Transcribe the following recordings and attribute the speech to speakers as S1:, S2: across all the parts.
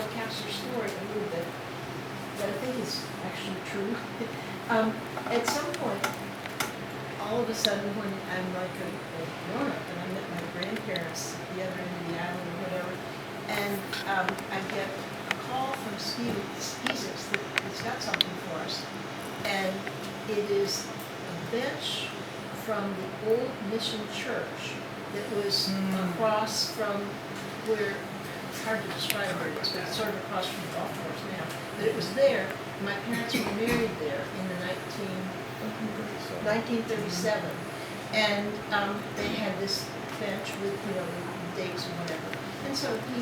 S1: forecaster story a little bit that I think is actually true. At some point, all of a sudden, when I'm like a grown-up and I'm at my grandparents at the other end of the island or whatever, and I get a call from Steve Skeezers that he's got something for us. And it is a bench from the old mission church that was across from where, it's hard to describe where it is, but it's sort of across from the golf course now. But it was there. My parents were married there in the 1937. And they had this bench with, you know, the dates and whatever. And so he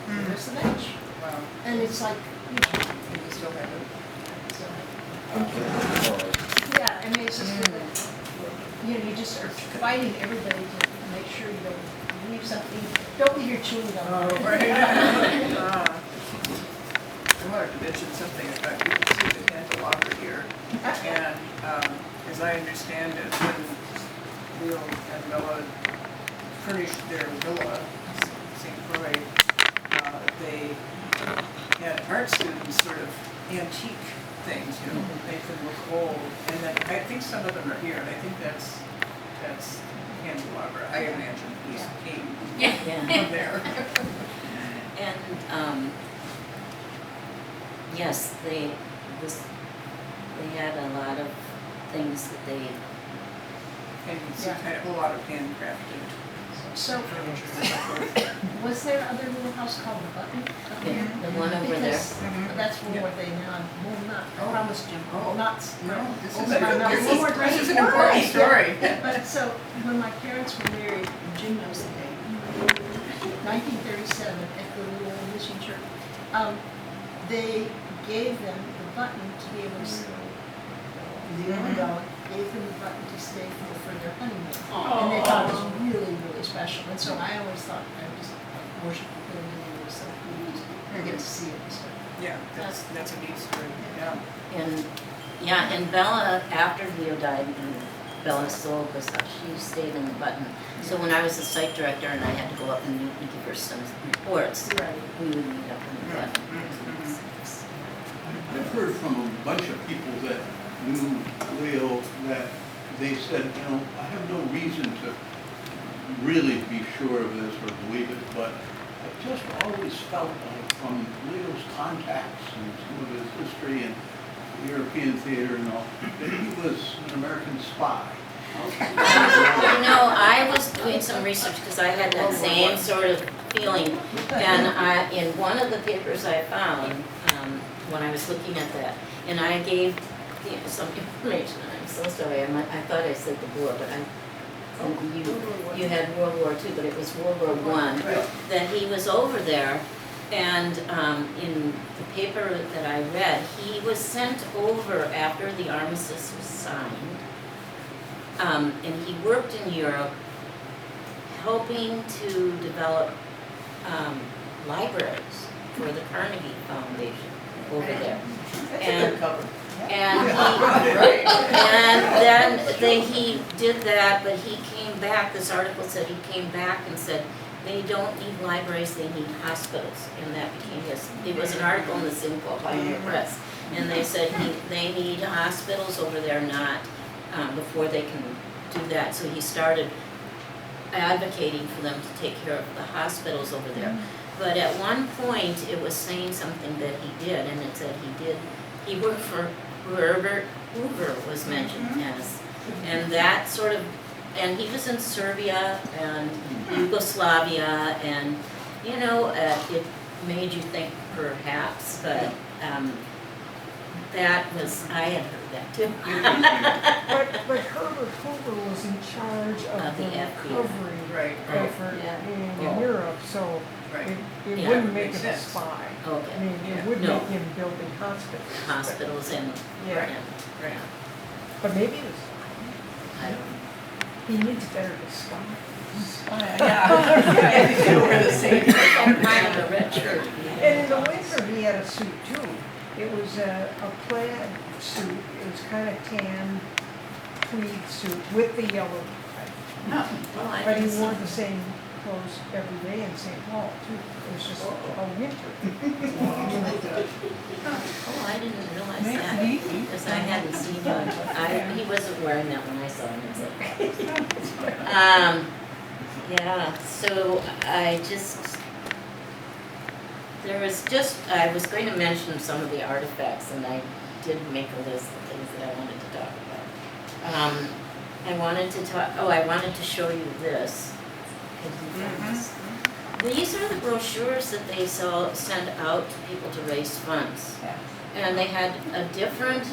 S1: gave us the bench.
S2: Wow.
S1: And it's like, you know,
S2: And you still have it?
S1: so, yeah, I mean, it's just like, you know, you just are fighting everybody to make sure you don't leave something, don't leave your chewing gum.
S2: Oh, right. I wanted to mention something about, you can see the candelabra here. And as I understand it, when Leo and Bella furnished their villa, St. Croix, they had art students sort of antique things, you know, make them look old. And then I think some of them are here, and I think that's candelabra. I imagine he's came from there.
S3: And yes, they had a lot of things that they.
S2: And you see kind of a lot of handcrafted
S1: So,
S2: furniture.
S1: was there other little house called the Button? up
S3: Yeah,
S1: there?
S3: the one over there.
S1: Because that's where they now, well, not, I
S2: Oh.
S1: promised you,
S2: Oh.
S1: not,
S2: No, this
S1: oh,
S2: is
S1: but I'm not-
S3: this is
S2: this is an important story.
S1: But so, when my parents were married, Jim knows the date, 1937 at the little mission church, they gave them the button to be able to stay. The young dog gave them the button to stay for their honeymoon. And they thought it was really, really special. And so I always thought, I just worshiped the building and it was so cool to get to see it and stuff.
S2: Yeah, that's a neat story, yeah.
S3: And Bella, after Leo died, and Bella sold the stuff, she stayed in the Button. So when I was the site director and I had to go up and meet and give her some reports,
S1: Right.
S3: we would meet up in the Button.
S4: I've heard from a bunch of people that knew Leo that they said, you know, I have no reason to really be sure of this or believe it, but I just always felt like from Leo's contacts and some of his history and European theater and all, that he was an American spy.
S3: You know, I was doing some research because I had that same sort of feeling. And in one of the papers I found, when I was looking at that, and I gave some information, I'm so sorry, I thought I said the war, but you had World War II, but it was World War I, that he was over there. And in the paper that I read, he was sent over after the armistice was signed. And he worked in Europe helping to develop libraries for the Carnegie Foundation over there. And then he did that, but he came back, this article said he came back and said, they don't need libraries, they need hospitals. And that became his, it was an article in the Simcoe Pioneer Press. And they said they need hospitals over there, not before they can do that. So he started advocating for them to take care of the hospitals over there. But at one point, it was saying something that he did, and it said he worked for Herbert Hoover was mentioned as, and that sort of, and he was in Serbia and Yugoslavia, and you know, it made you think perhaps, but that was, I had heard that too.
S5: But Herbert Hoover was in charge of the recovery effort in Europe, so it wouldn't make him a spy.
S3: Okay.
S5: I mean, it would make him building hospitals.
S3: Hospitals and,
S5: Yeah.
S3: yeah,
S5: But maybe it was,
S3: I don't know.
S5: he needs better disguise.
S2: We're the same.
S3: Mine in a red shirt.
S5: And in the winter, he had a suit too. It was a plaid suit. It was kind of tan tweed suit with the yellow tie.
S3: Oh, I
S5: But he
S3: didn't
S5: wore
S3: see.
S5: the same closed every day in St. Paul too. It was just a winter.
S3: Oh, I didn't realize
S2: Makes
S3: that,
S2: it easy.
S3: because I hadn't seen him. He wasn't wearing that when I saw him, so. Yeah, so I was going to mention some of the artifacts, and I did make a list of things that I wanted to talk about. I wanted to show you this. These are the brochures that they send out to people to raise funds. And they had a different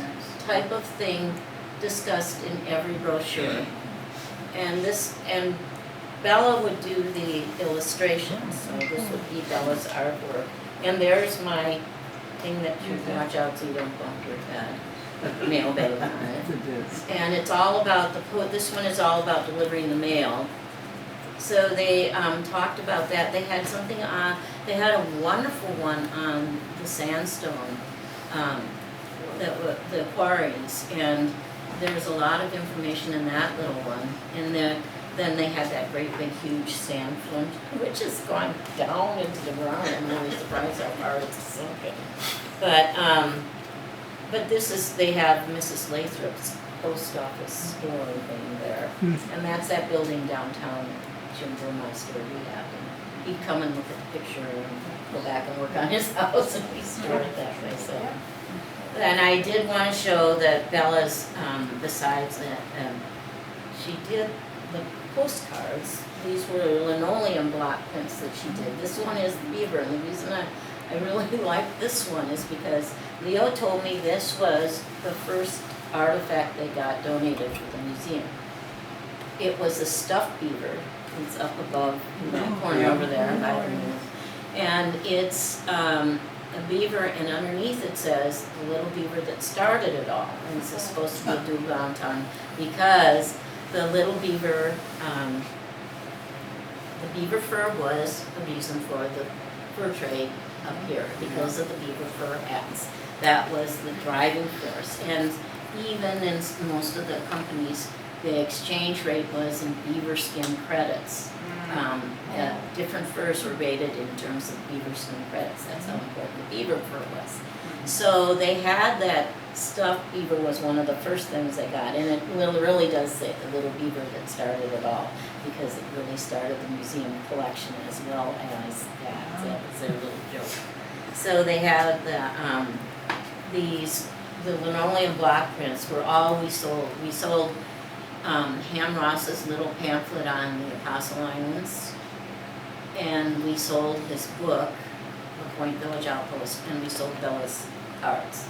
S3: type of thing discussed in every brochure. And Bella would do the illustrations, so this would be Bella's artwork. And there's my thing that you watch out so you don't bump your head, mail bag on it. And it's all about, this one is all about delivering the mail. So they talked about that. They had something on, they had a wonderful one on the sandstone, the quarries, and there's a lot of information in that little one. And then they had that great big huge sand flint, which has gone down into the ground. I'm really surprised how far it's sunken. But this is, they have Mrs. Lathrop's post office store thing there. And that's that building downtown Jim Burmeister rehabbed. And he'd come and look at the picture and go back and work on his house, and we stored it that way. So, and I did want to show that Bella's, besides that, she did the postcards. These were linoleum block prints that she did. This one is the beaver, and the reason I really like this one is because Leo told me this was the first artifact they got donated for the museum. It was a stuffed beaver. It's up above in that corner over there by the news. And it's a beaver, and underneath it says the little beaver that started it all. And this is supposed to be a double entendre because the little beaver, the beaver fur was the reason for the fur trade up here because of the beaver fur hats. That was the driving force. And even in most of the companies, the exchange rate was in beaver skin credits. Different furs were rated in terms of beaver skin credits. That's how important the beaver fur was. So they had that stuffed beaver was one of the first things they got, and it really does say the little beaver that started it all, because it really started the museum collection as well as that. So that was their little joke. So they had the linoleum block prints were all we sold. We sold Ham Ross's little pamphlet on the Apostle Islands, and we sold his book, The Point Village Outpost, and we sold Bella's cards.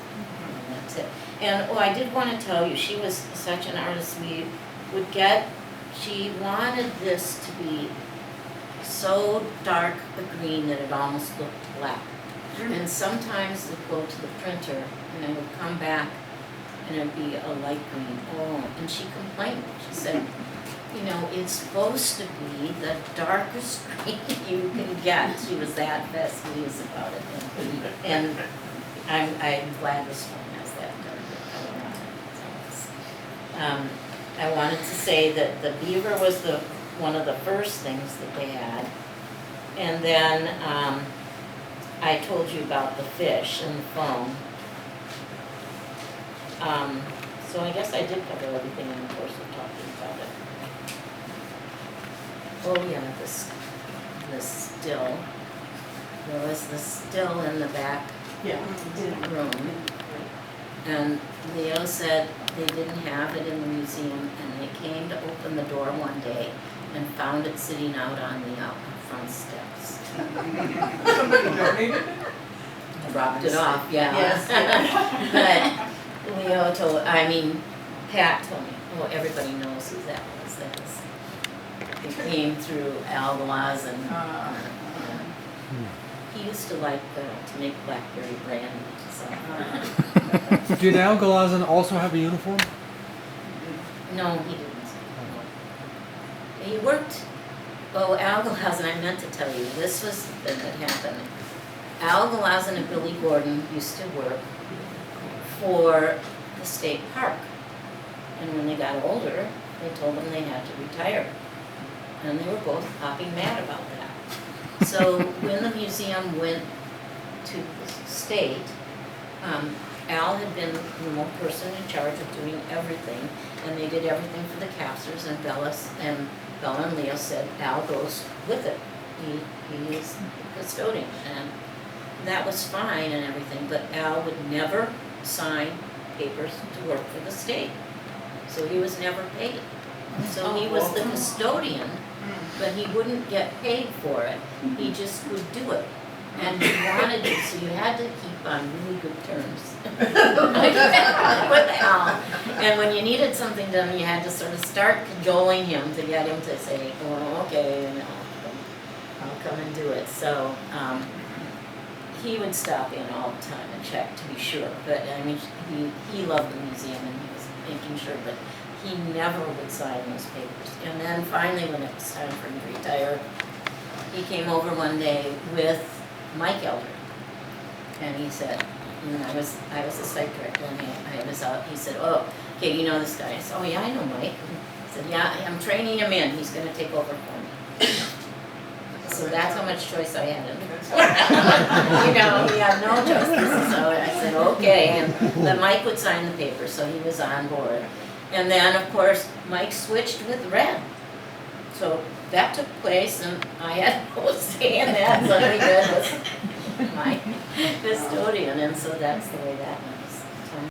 S3: And that's it. And I did want to tell you, she was such an artist. We would get, she wanted this to be so dark a green that it almost looked black. And sometimes it would go to the printer, and it would come back and it'd be a light green. Oh, and she complained. She said, you know, it's supposed to be the darkest green you can get. She was that fastidious about it. And I'm glad this one has that darker color on it. I wanted to say that the beaver was one of the first things that they had. And then I told you about the fish and the foam. So I guess I did cover everything in the course of talking about it. Oh yeah, the still. There was the still in the back room. And Leo said they didn't have it in the museum, and they came to open the door one day and found it sitting out on the front steps.
S2: Somebody donated it?
S3: Dropped it off, yeah.
S1: Yes.
S3: But Leo Pat told me, oh, everybody knows who that was. It came through Al Galazen. He used to like to make blackberry brandy. So.
S6: Did Al Galazen also have a uniform?
S3: No, he didn't. He worked. Oh, Al Galazen, I meant to tell you, this was the thing that happened. Al Galazen and Billy Gordon used to work for the state park. And when they got older, they told them they had to retire. and they were both hopping mad about that. So when the museum went to the state, Al had been the one person in charge of doing everything, and they did everything for the captures, and Bella and Leo said Al goes with it. He is the custodian, and that was fine and everything, but Al would never sign papers to work for the state. So he was never paid. So he was the custodian, but he wouldn't get paid for it. He just would do it. And he wanted it, so you had to keep on really good terms with Al. And when you needed something done, you had to sort of start cajoling him to get him to say, oh, okay, and I'll come and do it. So he would stop in all the time and check to be sure. But I mean, he loved the museum and he was making sure, but he never would sign those papers. And then finally, when it was time for him to retire, he came over one day with Mike Elder, and he said, I was a site director, and I was out, he said, oh, okay, you know this guy. I said, oh yeah, I know Mike. He said, yeah, I'm training him in, he's gonna take over for me. So that's how much choice I had in it. You know, he had no choice, so I said, okay, and then Mike would sign the paper, so he was on board. And then, of course, Mike switched with Red. So that took place, and I had no say in that, so Red was my custodian, and so that's the way that went.